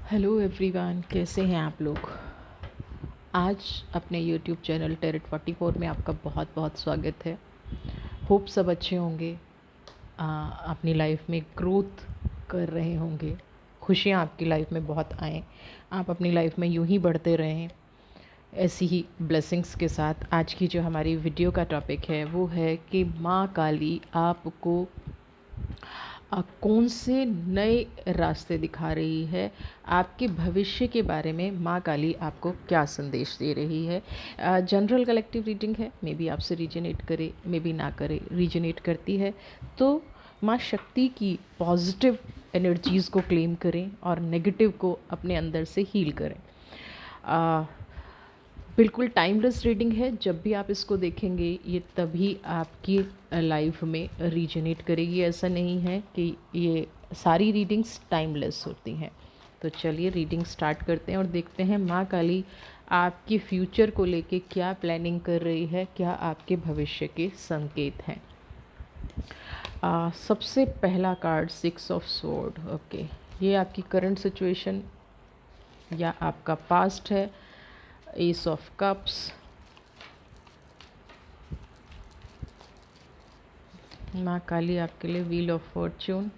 Hello everyone, कैसे हैं आप लोग। आज अपने यूट्यूब चैनल टेरेट 44 में आपका बहुत बहुत स्वागत है। होप सब अच्छे होंगे, अपनी लाइफ में ग्रोथ कर रहे होंगे, खुशियाँ आपकी लाइफ में बहुत आएँ, आप अपनी लाइफ में यूं ही बढ़ते रहें ऐसी ही ब्लेसिंग्स के साथ। आज की जो हमारी वीडियो का टॉपिक है वो है कि माँ काली आपको कौन से नए रास्ते दिखा रही है, आपके भविष्य के बारे में माँ काली आपको क्या संदेश दे रही है। जनरल कलेक्टिव रीडिंग है, मे बी आपसे रीजनेट करे, मे बी ना करे। रीजनेट करती है तो माँ शक्ति की पॉजिटिव एनर्जीज़ को क्लेम करें और नेगेटिव को अपने अंदर से हील करें। बिल्कुल टाइमलेस रीडिंग है, जब भी आप इसको देखेंगे ये तभी आपकी लाइफ में रीजनेट करेगी। ऐसा नहीं है कि ये सारी रीडिंग्स टाइमलेस होती हैं। तो चलिए रीडिंग स्टार्ट करते हैं और देखते हैं माँ काली आपकी फ्यूचर को लेके क्या प्लानिंग कर रही है, क्या आपके भविष्य के संकेत हैं। सबसे पहला कार्ड 6 ऑफ स्वॉर्ड। ओके, ये आपकी करंट सिचुएशन या आपका पास्ट है। एस ऑफ कप्स, माँ काली आपके लिए wheel of Fortune,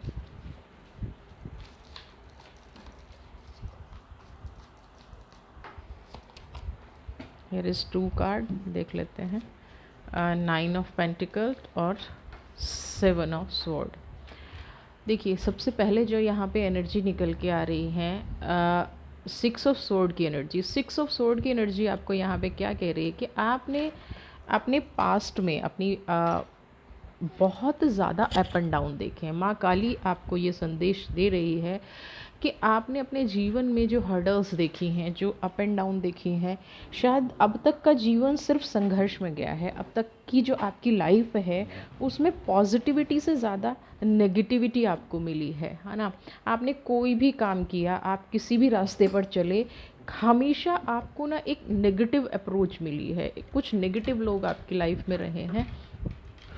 here is 2 card, देख लेते हैं। 9 ऑफ पेंटिकल और 7 ऑफ स्वॉर्ड। देखिए सबसे पहले जो यहाँ पे एनर्जी निकल के आ रही है, 6 ऑफ स्वॉर्ड की एनर्जी। 6 ऑफ स्वॉर्ड की एनर्जी आपको यहाँ पे क्या कह रही है कि आपने अपने पास्ट में अपनी बहुत ज़्यादा अप एंड डाउन देखे हैं। माँ काली आपको ये संदेश दे रही है कि आपने अपने जीवन में जो हर्डल्स देखी हैं, जो अप एंड डाउन देखी हैं, शायद अब तक का जीवन सिर्फ संघर्ष में गया है। अब तक की जो आपकी लाइफ है उसमें पॉजिटिविटी से ज़्यादा नेगेटिविटी आपको मिली है ना। आपने कोई भी काम किया, आप किसी भी रास्ते पर चले, हमेशा आपको ना एक नेगेटिव अप्रोच मिली है। कुछ नेगेटिव लोग आपकी लाइफ में रहे हैं,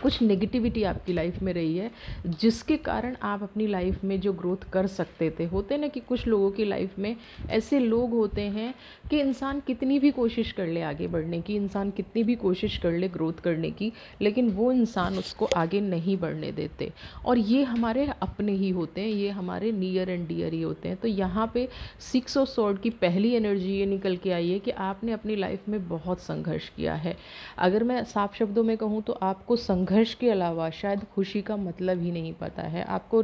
कुछ नेगेटिविटी आपकी लाइफ में रही है, जिसके कारण आप अपनी लाइफ में जो ग्रोथ कर सकते थे। होते ना कि कुछ लोगों की लाइफ में ऐसे लोग होते हैं कि इंसान कितनी भी कोशिश कर ले आगे बढ़ने की, इंसान कितनी भी कोशिश कर ले ग्रोथ करने की, लेकिन वो इंसान उसको आगे नहीं बढ़ने देते। और ये हमारे अपने ही होते हैं, ये हमारे नियर एंड डियर ही होते हैं। तो यहाँ पे 6 ऑफ स्वॉर्ड की पहली एनर्जी ये निकल के आई है कि आपने अपनी लाइफ में बहुत संघर्ष किया है। अगर मैं साफ शब्दों में कहूँ तो आपको संघर्ष के अलावा शायद खुशी का मतलब ही नहीं पता है। आपको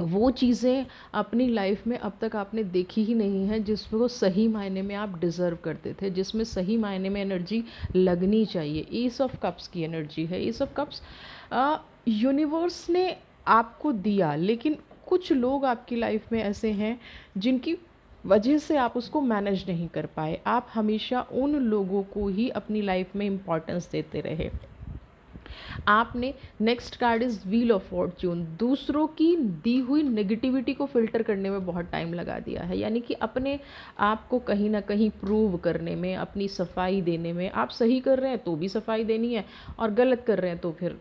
वो चीज़ें अपनी लाइफ में अब तक आपने देखी ही नहीं है जिसको सही मायने में आप डिज़र्व करते थे, जिसमें सही मायने में एनर्जी लगनी चाहिए। ईस ऑफ कप्स की एनर्जी है। ईस ऑफ कप्स यूनिवर्स ने आपको दिया, लेकिन कुछ लोग आपकी लाइफ में ऐसे हैं जिनकी वजह से आप उसको मैनेज नहीं कर पाए। आप हमेशा उन लोगों को ही अपनी लाइफ में इम्पोर्टेंस देते रहे। आपने, next card is wheel of Fortune, दूसरों की दी हुई नेगेटिविटी को फिल्टर करने में बहुत टाइम लगा दिया है। यानी कि अपने आप को कहीं ना कहीं प्रूव करने में, अपनी सफाई देने में। आप सही कर रहे हैं तो भी सफाई देनी है, और गलत कर रहे हैं तो फिर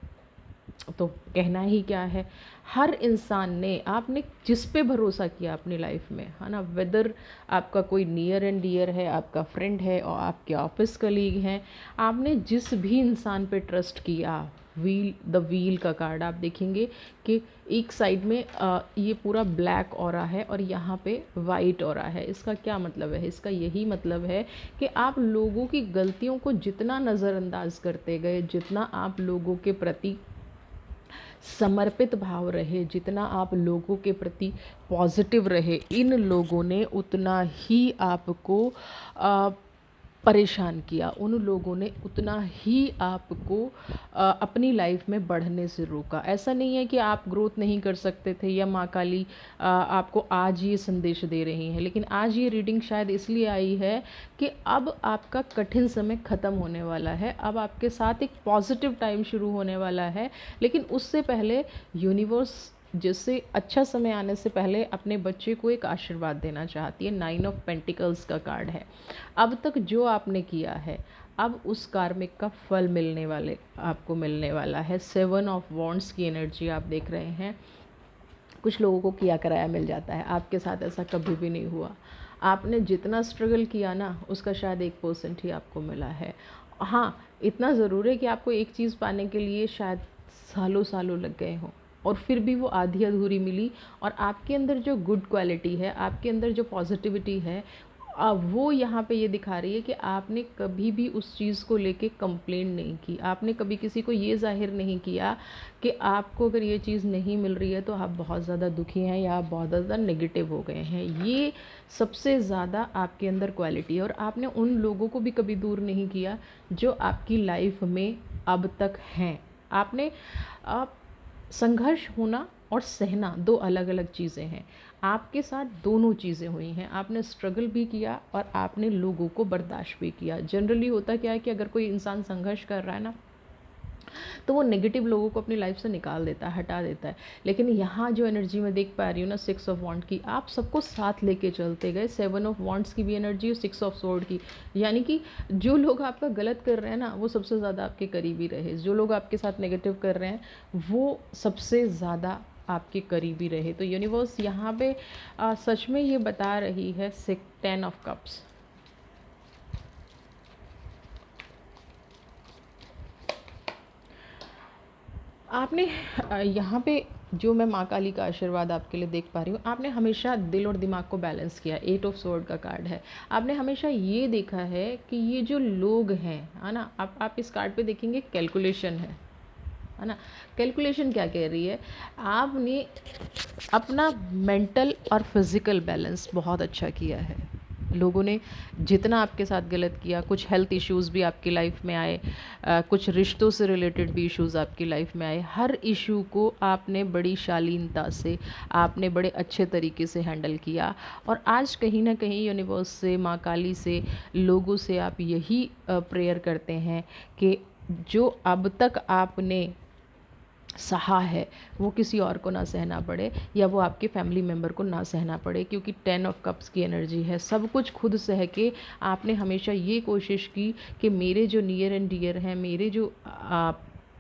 तो कहना ही क्या है। हर इंसान ने, आपने जिस पे भरोसा किया अपनी लाइफ में, है ना, वेदर आपका कोई नियर एंड डियर है, आपका फ्रेंड है और आपके ऑफिस कलीग हैं, आपने जिस भी इंसान पे ट्रस्ट किया। द व्हील का कार्ड आप देखेंगे कि एक साइड में ये पूरा ब्लैक ऑरा है और यहाँ पे वाइट ऑरा है। इसका क्या मतलब है? इसका यही मतलब है कि आप लोगों की गलतियों को जितना नज़रअंदाज करते गए, जितना आप लोगों के प्रति समर्पित भाव रहे, जितना आप लोगों के प्रति पॉजिटिव रहे, इन लोगों ने उतना ही आपको परेशान किया। उन लोगों ने उतना ही आपको अपनी लाइफ में बढ़ने से रोका। ऐसा नहीं है कि आप ग्रोथ नहीं कर सकते थे या माँ काली आपको आज ये संदेश दे रही हैं, लेकिन आज ये रीडिंग शायद इसलिए आई है कि अब आपका कठिन समय ख़त्म होने वाला है। अब आपके साथ एक पॉजिटिव टाइम शुरू होने वाला है, लेकिन उससे पहले यूनिवर्स जैसे अच्छा समय आने से पहले अपने बच्चे को एक आशीर्वाद देना चाहती है। 9 ऑफ पेंटिकल्स का कार्ड है। अब तक जो आपने किया है, अब उस कार्मिक का फल आपको मिलने वाला है। 7 ऑफ वॉन्ड्स की एनर्जी आप देख रहे हैं। कुछ लोगों को किया कराया मिल जाता है, आपके साथ ऐसा कभी भी नहीं हुआ। आपने जितना स्ट्रगल किया ना उसका शायद 1% ही आपको मिला है। हाँ, इतना ज़रूर है कि आपको एक चीज़ पाने के लिए शायद सालों सालों लग गए हों और फिर भी वो आधी अधूरी मिली। और आपके अंदर जो गुड क्वालिटी है, आपके अंदर जो पॉजिटिविटी है, वो यहाँ पे ये दिखा रही है कि आपने कभी भी उस चीज़ को लेके कंप्लेंट नहीं की। आपने कभी किसी को ये ज़ाहिर नहीं किया कि आपको अगर ये चीज़ नहीं मिल रही है तो आप बहुत ज़्यादा दुखी हैं या आप बहुत ज़्यादा नेगेटिव हो गए हैं। ये सबसे ज़्यादा आपके अंदर क्वालिटी है। और आपने उन लोगों को भी कभी दूर नहीं किया जो आपकी लाइफ में अब तक हैं। आपने आप संघर्ष होना और सहना दो अलग अलग चीज़ें हैं। आपके साथ दोनों चीज़ें हुई हैं। आपने स्ट्रगल भी किया और आपने लोगों को बर्दाश्त भी किया। जनरली होता क्या है कि अगर कोई इंसान संघर्ष कर रहा है ना, तो वो नेगेटिव लोगों को अपनी लाइफ से निकाल देता है, हटा देता है। लेकिन यहाँ जो एनर्जी मैं देख पा रही हूँ ना 6 ऑफ वॉन्ड की, आप सबको साथ लेके चलते गए। 7 ऑफ वॉन्ड्स की भी एनर्जी और 6 ऑफ स्वॉर्ड की, यानी कि जो लोग आपका गलत कर रहे हैं ना वो सबसे ज़्यादा आपके करीबी रहे। जो लोग आपके साथ नेगेटिव कर रहे हैं वो सबसे ज़्यादा आपके करीबी रहे। तो यूनिवर्स यहाँ पे सच में ये बता रही है 10 ऑफ कप्स। आपने यहाँ पे जो मैं माँ काली का आशीर्वाद आपके लिए देख पा रही हूँ, आपने हमेशा दिल और दिमाग को बैलेंस किया। 8 ऑफ स्वॉर्ड का कार्ड है। आपने हमेशा ये देखा है कि ये जो लोग हैं, है ना, आप इस कार्ड पे देखेंगे कैलकुलेशन है ना। कैलकुलेशन क्या कह रही है, आपने अपना मेंटल और फिज़िकल बैलेंस बहुत अच्छा किया है। लोगों ने जितना आपके साथ गलत किया, कुछ हेल्थ इश्यूज़ भी आपकी लाइफ में आए, कुछ रिश्तों से रिलेटेड भी इश्यूज़ आपकी लाइफ में आए, हर इशू को आपने बड़ी शालीनता से, आपने बड़े अच्छे तरीके से हैंडल किया। और आज कहीं ना कहीं यूनिवर्स से, माँ काली से, लोगों से आप यही प्रेयर करते हैं कि जो अब तक आपने सहा है वो किसी और को ना सहना पड़े, या वो आपके फैमिली मेम्बर को ना सहना पड़े। क्योंकि 10 ऑफ कप्स की एनर्जी है। सब कुछ खुद सह के आपने हमेशा ये कोशिश की कि मेरे जो नियर एंड डियर हैं, मेरे जो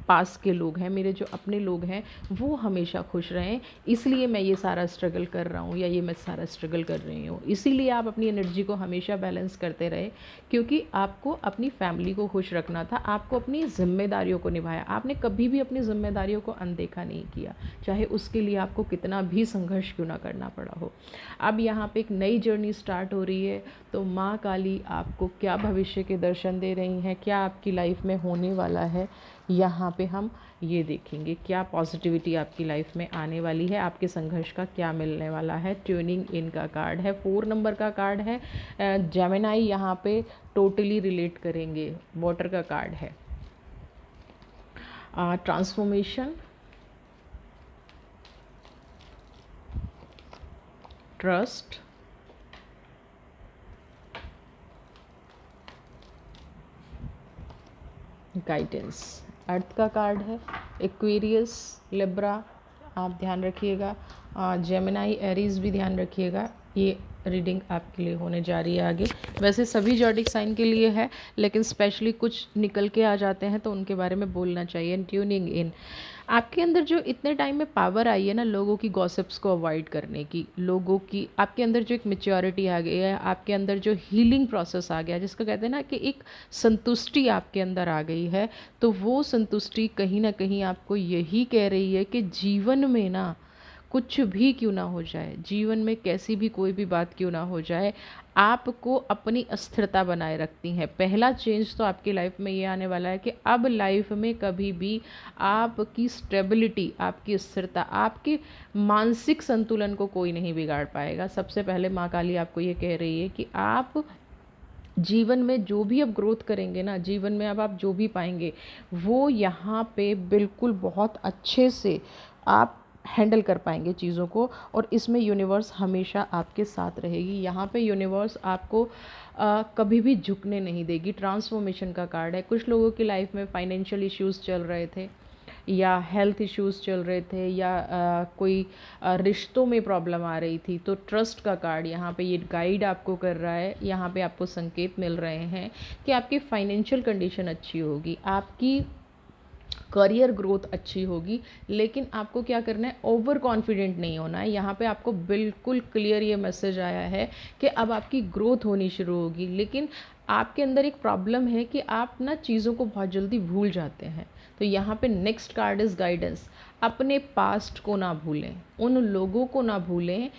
पास के लोग हैं, मेरे जो अपने लोग हैं, वो हमेशा खुश रहें। इसलिए मैं ये सारा स्ट्रगल कर रहा हूँ, या ये मैं सारा स्ट्रगल कर रही हूँ। इसीलिए आप अपनी एनर्जी को हमेशा बैलेंस करते रहे, क्योंकि आपको अपनी फैमिली को खुश रखना था। आपको अपनी ज़िम्मेदारियों को निभाया। आपने कभी भी अपनी ज़िम्मेदारियों को अनदेखा नहीं किया, चाहे उसके लिए आपको कितना भी संघर्ष क्यों ना करना पड़ा हो। अब यहाँ पे एक नई जर्नी स्टार्ट हो रही है। तो माँ काली आपको क्या भविष्य के दर्शन दे रही हैं, क्या आपकी लाइफ में होने वाला है, यहाँ पे हम ये देखेंगे। क्या पॉजिटिविटी आपकी लाइफ में आने वाली है, आपके संघर्ष का क्या मिलने वाला है। ट्यूनिंग इन का कार्ड है, 4 नंबर का कार्ड है। जेमिनाई यहाँ पे टोटली रिलेट करेंगे। वाटर का कार्ड है। Transformation, trust, guidance. अर्थ का कार्ड है। एक्वेरियस, लिब्रा आप ध्यान रखिएगा। जेमिनाई, एरीज भी ध्यान रखिएगा। ये रीडिंग आपके लिए होने जा रही है आगे। वैसे सभी जॉडिक साइन के लिए है, लेकिन स्पेशली कुछ निकल के आ जाते हैं तो उनके बारे में बोलना चाहिए। ट्यूनिंग इन, आपके अंदर जो इतने टाइम में पावर आई है ना लोगों की गॉसिप्स को अवॉइड करने की, लोगों की, आपके अंदर जो एक मैच्योरिटी आ गई है, आपके अंदर जो हीलिंग प्रोसेस आ गया, जिसको कहते हैं ना कि एक संतुष्टि आपके अंदर आ गई है। तो वो संतुष्टि कहीं ना कहीं आपको यही कह रही है कि जीवन में ना कुछ भी क्यों ना हो जाए, जीवन में कैसी भी कोई भी बात क्यों ना हो जाए, आपको अपनी अस्थिरता बनाए रखती है। पहला चेंज तो आपकी लाइफ में ये आने वाला है कि अब लाइफ में कभी भी आपकी स्टेबिलिटी, आपकी स्थिरता, आपके मानसिक संतुलन को कोई नहीं बिगाड़ पाएगा। सबसे पहले माँ काली आपको ये कह रही है कि आप जीवन में जो भी अब ग्रोथ करेंगे ना, जीवन में अब आप जो भी पाएंगे वो यहाँ पे बिल्कुल बहुत अच्छे से आप हैंडल कर पाएंगे चीज़ों को। और इसमें यूनिवर्स हमेशा आपके साथ रहेगी। यहाँ पे यूनिवर्स आपको कभी भी झुकने नहीं देगी। ट्रांसफॉर्मेशन का कार्ड है। कुछ लोगों की लाइफ में फाइनेंशियल इश्यूज़ चल रहे थे, या हेल्थ इश्यूज़ चल रहे थे, या कोई रिश्तों में प्रॉब्लम आ रही थी। तो ट्रस्ट का कार्ड यहाँ पे ये गाइड आपको कर रहा है। यहाँ पे आपको संकेत मिल रहे हैं कि आपकी फाइनेंशियल कंडीशन अच्छी होगी, आपकी करियर ग्रोथ अच्छी होगी। लेकिन आपको क्या करना है, ओवर कॉन्फिडेंट नहीं होना है। यहाँ पे आपको बिल्कुल क्लियर ये मैसेज आया है कि अब आपकी ग्रोथ होनी शुरू होगी। लेकिन आपके अंदर एक प्रॉब्लम है कि आप ना चीज़ों को बहुत जल्दी भूल जाते हैं। तो यहाँ पे नेक्स्ट कार्ड इज़ गाइडेंस। अपने पास्ट को ना भूलें, उन लोगों को ना भूलें,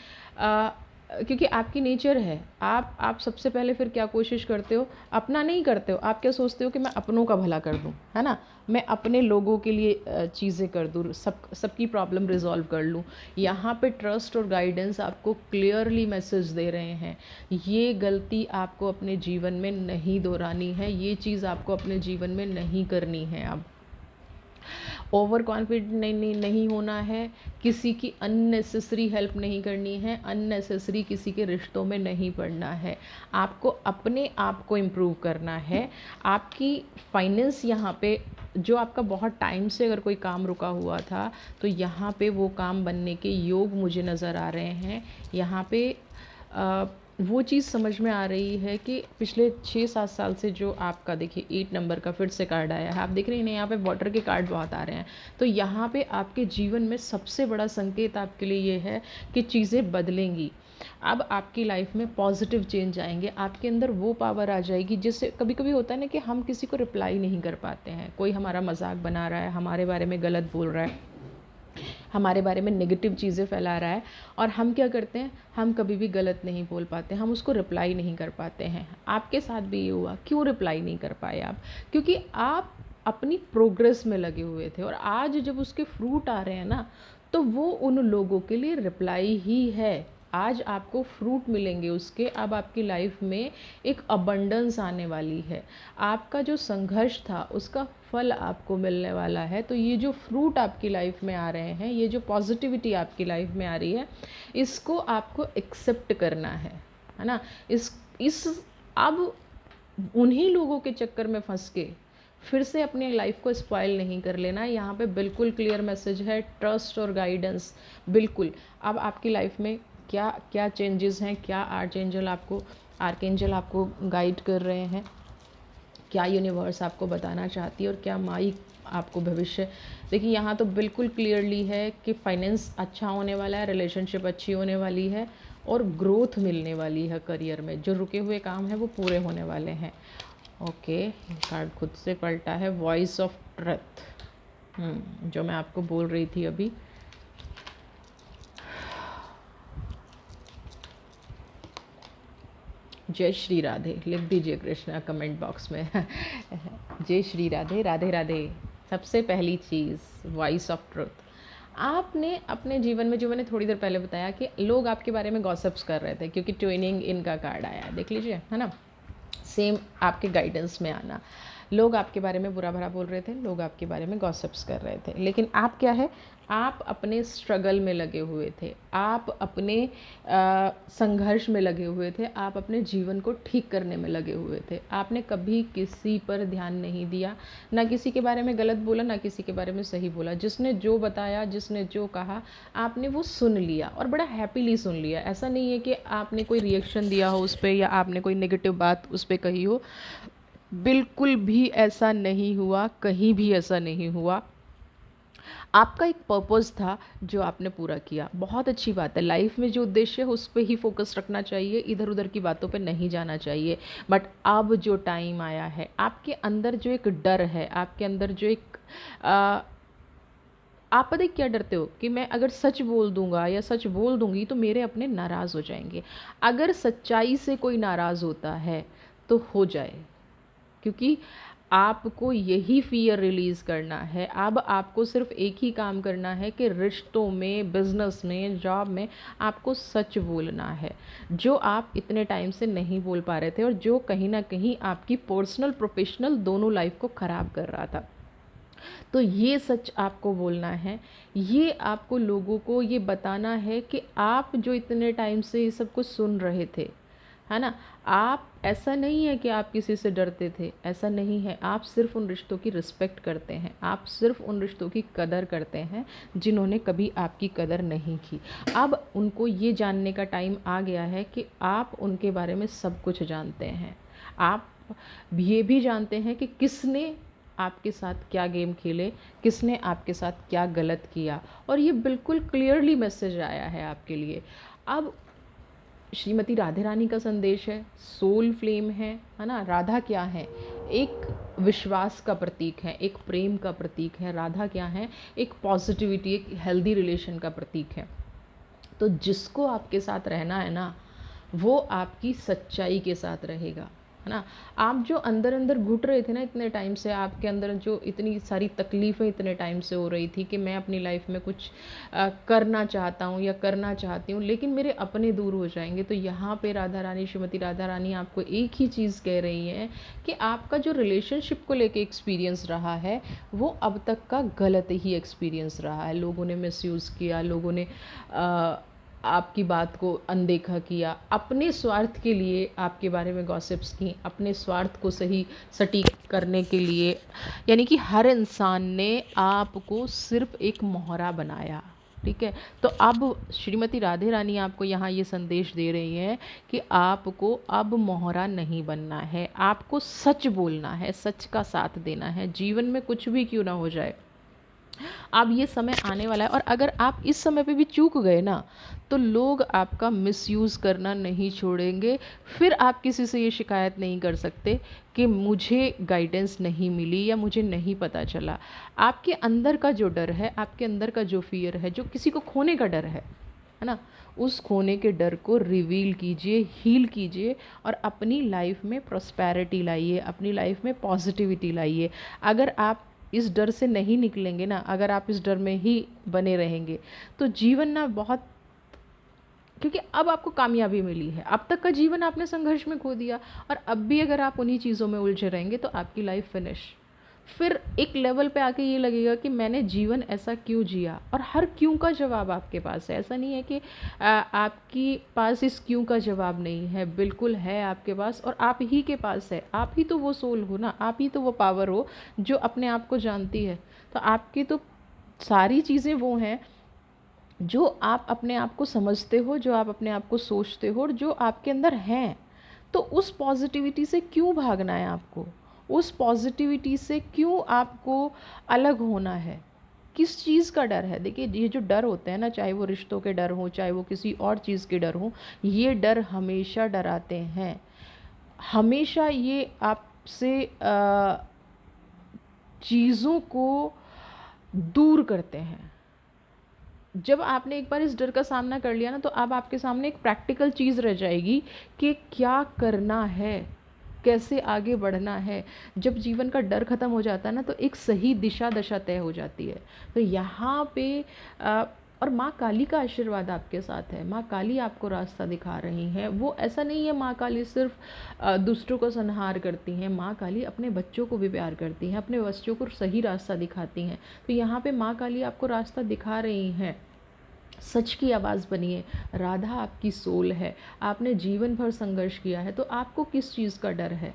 क्योंकि आपकी नेचर है। आप सबसे पहले फिर क्या कोशिश करते हो, अपना नहीं करते हो। आप क्या सोचते हो कि मैं अपनों का भला कर दूं, है ना, मैं अपने लोगों के लिए चीज़ें कर दूं, सबकी प्रॉब्लम रिजॉल्व कर लूं। यहाँ पे ट्रस्ट और गाइडेंस आपको क्लियरली मैसेज दे रहे हैं, ये गलती आपको अपने जीवन में नहीं दोहरानी है, ये चीज़ आपको अपने जीवन में नहीं करनी है। अब ओवर कॉन्फिडेंट नहीं होना है, किसी की अननेसेसरी हेल्प नहीं करनी है, अननेसेसरी किसी के रिश्तों में नहीं पड़ना है। आपको अपने आप को इम्प्रूव करना है। आपकी फाइनेंस यहाँ पे, जो आपका बहुत टाइम से अगर कोई काम रुका हुआ था, तो यहाँ पे वो काम बनने के योग मुझे नज़र आ रहे हैं। यहाँ पे वो चीज़ समझ में आ रही है कि पिछले 6-7 साल से जो आपका, देखिए 8 नंबर का फिर से कार्ड आया है, आप देख रहे हैं ना, यहाँ पे वाटर के कार्ड बहुत आ रहे हैं। तो यहाँ पे आपके जीवन में सबसे बड़ा संकेत आपके लिए ये है कि चीज़ें बदलेंगी। अब आपकी लाइफ में पॉजिटिव चेंज आएंगे, आपके अंदर वो पावर आ जाएगी जिससे, कभी कभी होता है ना कि हम किसी को रिप्लाई नहीं कर पाते हैं, कोई हमारा मजाक बना रहा है, हमारे बारे में गलत बोल रहा है, हमारे बारे में नेगेटिव चीज़ें फैला रहा है, और हम क्या करते हैं, हम कभी भी गलत नहीं बोल पाते, हम उसको रिप्लाई नहीं कर पाते हैं। आपके साथ भी ये हुआ, क्यों रिप्लाई नहीं कर पाए आप? क्योंकि आप अपनी प्रोग्रेस में लगे हुए थे, और आज जब उसके फ्रूट आ रहे हैं ना, तो वो उन लोगों के लिए रिप्लाई ही है। आज आपको फ्रूट मिलेंगे उसके, अब आपकी लाइफ में एक अबंडेंस आने वाली है, आपका जो संघर्ष था उसका फल आपको मिलने वाला है। तो ये जो फ्रूट आपकी लाइफ में आ रहे हैं, ये जो पॉजिटिविटी आपकी लाइफ में आ रही है, इसको आपको एक्सेप्ट करना है ना। इस अब उन्हीं लोगों के चक्कर में फंस के फिर से अपनी लाइफ को स्पॉइल नहीं कर लेना। यहाँ पे बिल्कुल क्लियर मैसेज है, ट्रस्ट और गाइडेंस। बिल्कुल अब आपकी लाइफ में क्या क्या चेंजेस हैं, क्या आर्कएंजल आपको गाइड कर रहे हैं, क्या यूनिवर्स आपको बताना चाहती है, और क्या माई आपको भविष्य। देखिए यहाँ तो बिल्कुल क्लियरली है कि फाइनेंस अच्छा होने वाला है, रिलेशनशिप अच्छी होने वाली है, और ग्रोथ मिलने वाली है करियर में। जो रुके हुए काम हैं वो पूरे होने वाले हैं। ओके, कार्ड खुद से पलटा है, वॉइस ऑफ ट्रुथ, जो मैं आपको बोल रही थी अभी। जय श्री राधे लिख दीजिए कृष्णा कमेंट बॉक्स में। जय श्री राधे, राधे राधे। सबसे पहली चीज़, वॉइस ऑफ ट्रुथ। आपने अपने जीवन में, जो मैंने थोड़ी देर पहले बताया कि लोग आपके बारे में गॉसिप्स कर रहे थे, क्योंकि ट्विनिंग इनका कार्ड आया है, देख लीजिए, है ना। सेम आपके गाइडेंस में आना, लोग आपके बारे में बुरा भला बोल रहे थे, लोग आपके बारे में गॉसिप्स कर रहे थे, लेकिन आप क्या है, आप अपने स्ट्रगल में लगे हुए थे, आप अपने संघर्ष में लगे हुए थे, आप अपने जीवन को ठीक करने में लगे हुए थे। आपने कभी किसी पर ध्यान नहीं दिया, ना किसी के बारे में गलत बोला, ना किसी के बारे में सही बोला। जिसने जो बताया, जिसने जो कहा, आपने वो सुन लिया, और बड़ा हैप्पीली सुन लिया। ऐसा नहीं है कि आपने कोई रिएक्शन दिया हो उस पर, या आपने कोई नेगेटिव बात उस पर कही हो। बिल्कुल भी ऐसा नहीं हुआ, कहीं भी ऐसा नहीं हुआ। आपका एक पर्पस था जो आपने पूरा किया, बहुत अच्छी बात है। लाइफ में जो उद्देश्य है उस पर ही फोकस रखना चाहिए, इधर उधर की बातों पे नहीं जाना चाहिए। बट अब जो टाइम आया है, आपके अंदर जो एक डर है, आपके अंदर जो एक आप पता है क्या डरते हो कि मैं अगर सच बोल दूंगा या सच बोल दूंगी तो मेरे अपने नाराज़ हो जाएंगे। अगर सच्चाई से कोई नाराज़ होता है तो हो जाए, क्योंकि आपको यही फियर रिलीज़ करना है। अब आपको सिर्फ एक ही काम करना है कि रिश्तों में, बिजनेस में, जॉब में आपको सच बोलना है, जो आप इतने टाइम से नहीं बोल पा रहे थे, और जो कहीं ना कहीं आपकी पर्सनल प्रोफेशनल दोनों लाइफ को ख़राब कर रहा था। तो ये सच आपको बोलना है, ये आपको लोगों को ये बताना है कि आप जो इतने टाइम से ये सब कुछ सुन रहे थे, है ना, आप, ऐसा नहीं है कि आप किसी से डरते थे, ऐसा नहीं है। आप सिर्फ उन रिश्तों की रिस्पेक्ट करते हैं, आप सिर्फ उन रिश्तों की कदर करते हैं जिन्होंने कभी आपकी कदर नहीं की। अब उनको ये जानने का टाइम आ गया है कि आप उनके बारे में सब कुछ जानते हैं। आप ये भी जानते हैं कि किसने आपके साथ क्या गेम खेले, किसने आपके साथ क्या गलत किया, और ये बिल्कुल क्लियरली मैसेज आया है आपके लिए। अब श्रीमती राधे रानी का संदेश है, सोल फ्लेम है ना। राधा क्या है? एक विश्वास का प्रतीक है, एक प्रेम का प्रतीक है। राधा क्या है? एक पॉजिटिविटी, एक हेल्दी रिलेशन का प्रतीक है। तो जिसको आपके साथ रहना है ना, वो आपकी सच्चाई के साथ रहेगा, है ना। आप जो अंदर अंदर घुट रहे थे ना इतने टाइम से, आपके अंदर जो इतनी सारी तकलीफ़ें इतने टाइम से हो रही थी कि मैं अपनी लाइफ में कुछ करना चाहता हूँ या करना चाहती हूँ लेकिन मेरे अपने दूर हो जाएंगे, तो यहाँ पे राधा रानी, श्रीमती राधा रानी आपको एक ही चीज़ कह रही है कि आपका जो रिलेशनशिप को लेके एक्सपीरियंस रहा है वो अब तक का गलत ही एक्सपीरियंस रहा है। लोगों ने मिसयूज़ किया, लोगों ने आपकी बात को अनदेखा किया, अपने स्वार्थ के लिए आपके बारे में गॉसिप्स की, अपने स्वार्थ को सही सटीक करने के लिए। यानी कि हर इंसान ने आपको सिर्फ एक मोहरा बनाया, ठीक है। तो अब श्रीमती राधे रानी आपको यहाँ ये संदेश दे रही है कि आपको अब मोहरा नहीं बनना है, आपको सच बोलना है, सच का साथ देना है, जीवन में कुछ भी क्यों ना हो जाए। अब ये समय आने वाला है और अगर आप इस समय पे भी चूक गए ना, तो लोग आपका मिसयूज़ करना नहीं छोड़ेंगे। फिर आप किसी से ये शिकायत नहीं कर सकते कि मुझे गाइडेंस नहीं मिली या मुझे नहीं पता चला। आपके अंदर का जो डर है, आपके अंदर का जो फियर है, जो किसी को खोने का डर है ना, उस खोने के डर को रिवील कीजिए, हील कीजिए और अपनी लाइफ में प्रॉस्पेरिटी लाइए, अपनी लाइफ में पॉजिटिविटी लाइए। अगर आप इस डर से नहीं निकलेंगे ना, अगर आप इस डर में ही बने रहेंगे, तो जीवन ना बहुत, क्योंकि अब आपको कामयाबी मिली है, अब तक का जीवन आपने संघर्ष में खो दिया और अब भी अगर आप उन्हीं चीज़ों में उलझे रहेंगे तो आपकी लाइफ फिनिश। फिर एक लेवल पे आके ये लगेगा कि मैंने जीवन ऐसा क्यों जिया, और हर क्यों का जवाब आपके पास है। ऐसा नहीं है कि आपके पास इस क्यों का जवाब नहीं है, बिल्कुल है आपके पास, और आप ही के पास है। आप ही तो वो सोल हो ना, आप ही तो वो पावर हो जो अपने आप को जानती है। तो आपकी तो सारी चीज़ें वो हैं जो आप अपने आप को समझते हो, जो आप अपने आप को सोचते हो और जो आपके अंदर हैं। तो उस पॉजिटिविटी से क्यों भागना है आपको? उस पॉजिटिविटी से क्यों आपको अलग होना है? किस चीज़ का डर है? देखिए, ये जो डर होते हैं ना, चाहे वो रिश्तों के डर हो, चाहे वो किसी और चीज़ के डर हो, ये डर हमेशा डराते हैं। हमेशा ये आपसे चीज़ों को दूर करते हैं। जब आपने एक बार इस डर का सामना कर लिया ना, तो अब आपके सामने एक प्रैक्टिकल चीज़ रह जाएगी कि क्या करना है, कैसे आगे बढ़ना है। जब जीवन का डर ख़त्म हो जाता है ना, तो एक सही दिशा दशा तय हो जाती है। तो यहाँ पे और माँ काली का आशीर्वाद आपके साथ है। माँ काली आपको रास्ता दिखा रही हैं। वो ऐसा नहीं है माँ काली सिर्फ दुष्टों को संहार करती हैं, माँ काली अपने बच्चों को भी प्यार करती हैं, अपने बच्चों को सही रास्ता दिखाती हैं। तो यहाँ पे माँ काली आपको रास्ता दिखा रही हैं। सच की आवाज़ बनिए। राधा आपकी सोल है, आपने जीवन भर संघर्ष किया है, तो आपको किस चीज़ का डर है?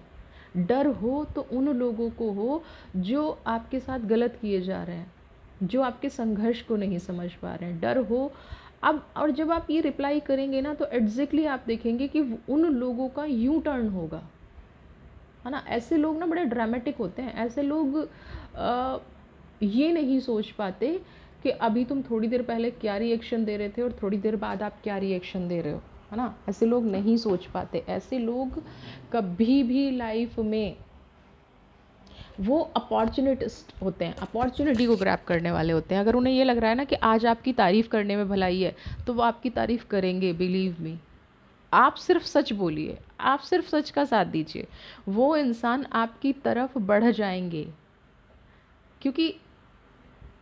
डर हो तो उन लोगों को हो जो आपके साथ गलत किए जा रहे हैं, जो आपके संघर्ष को नहीं समझ पा रहे हैं। डर हो अब, और जब आप ये रिप्लाई करेंगे ना, तो एग्जैक्टली आप देखेंगे कि उन लोगों का यू टर्न होगा, है ना। ऐसे लोग ना बड़े ड्रामेटिक होते हैं। ऐसे लोग ये नहीं सोच पाते कि अभी तुम थोड़ी देर पहले क्या रिएक्शन दे रहे थे और थोड़ी देर बाद आप क्या रिएक्शन दे रहे हो, है ना। ऐसे लोग नहीं सोच पाते। ऐसे लोग कभी भी लाइफ में वो अपॉर्चुनिटिस्ट होते हैं, अपॉर्चुनिटी को ग्रैब करने वाले होते हैं। अगर उन्हें ये लग रहा है ना कि आज आपकी तारीफ़ करने में भलाई है, तो वो आपकी तारीफ़ करेंगे, बिलीव मी। आप सिर्फ सच बोलिए, आप सिर्फ सच का साथ दीजिए, वो इंसान आपकी तरफ बढ़ जाएंगे। क्योंकि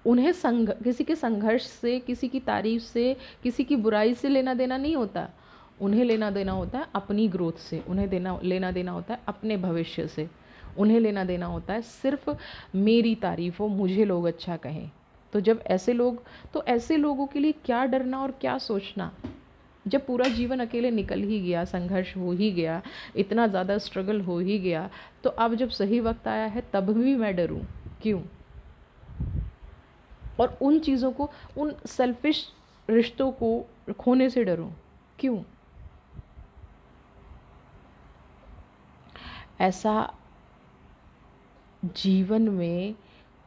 उन्हें किसी के संघर्ष से, किसी की तारीफ से, किसी की बुराई से लेना देना नहीं होता। उन्हें लेना देना होता है अपनी ग्रोथ से, उन्हें लेना देना होता है अपने भविष्य से, उन्हें लेना देना होता है सिर्फ मेरी तारीफ हो, मुझे लोग अच्छा कहें। तो जब ऐसे लोग, तो ऐसे लोगों के लिए क्या डरना और क्या सोचना। जब पूरा जीवन अकेले निकल ही गया, संघर्ष हो ही गया, इतना ज़्यादा स्ट्रगल हो ही गया, तो अब जब सही वक्त आया है तब भी मैं डरूं क्यों? और उन चीज़ों को, उन सेल्फिश रिश्तों को खोने से डरूं क्यों? ऐसा जीवन में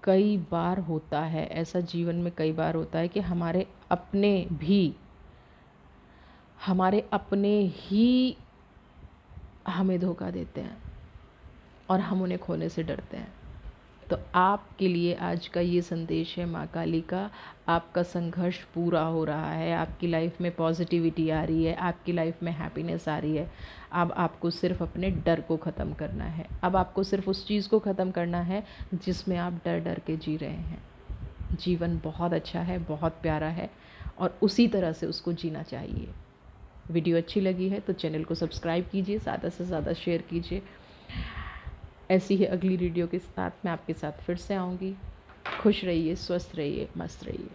कई बार होता है ऐसा, जीवन में कई बार होता है कि हमारे अपने ही हमें धोखा देते हैं और हम उन्हें खोने से डरते हैं। तो आपके लिए आज का ये संदेश है माँ काली का, आपका संघर्ष पूरा हो रहा है, आपकी लाइफ में पॉजिटिविटी आ रही है, आपकी लाइफ में हैप्पीनेस आ रही है। अब आपको सिर्फ अपने डर को ख़त्म करना है, अब आपको सिर्फ उस चीज़ को ख़त्म करना है जिसमें आप डर डर के जी रहे हैं। जीवन बहुत अच्छा है, बहुत प्यारा है और उसी तरह से उसको जीना चाहिए। वीडियो अच्छी लगी है तो चैनल को सब्सक्राइब कीजिए, ज़्यादा से ज़्यादा शेयर कीजिए। ऐसी ही अगली वीडियो के साथ मैं आपके साथ फिर से आऊँगी। खुश रहिए, स्वस्थ रहिए, मस्त रहिए।